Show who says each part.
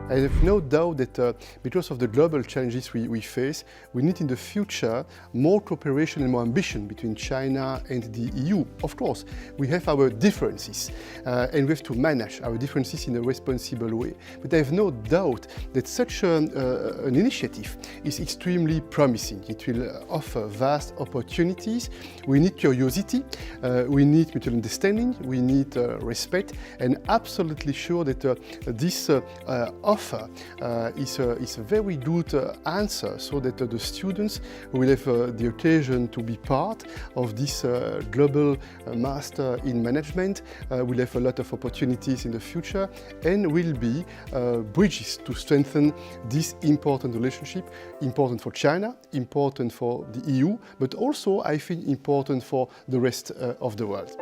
Speaker 1: I have no doubt that because of the global challenges we face, we need in the future more cooperation and more ambition between China and the EU. Of course, we have our differences and we have to manage our differences in a responsible way. But I have no doubt that such an initiative is extremely promising. It will offer vast opportunities. We need curiosity, we need mutual understanding, we need respect, and absolutely sure that this offer is a very good answer, so that the students will have the occasion to be part of this global master in management, will have a lot of opportunities in the future, and will be bridges to strengthen this important relationship, important for China, important for the EU, but also I think important for the rest of the world.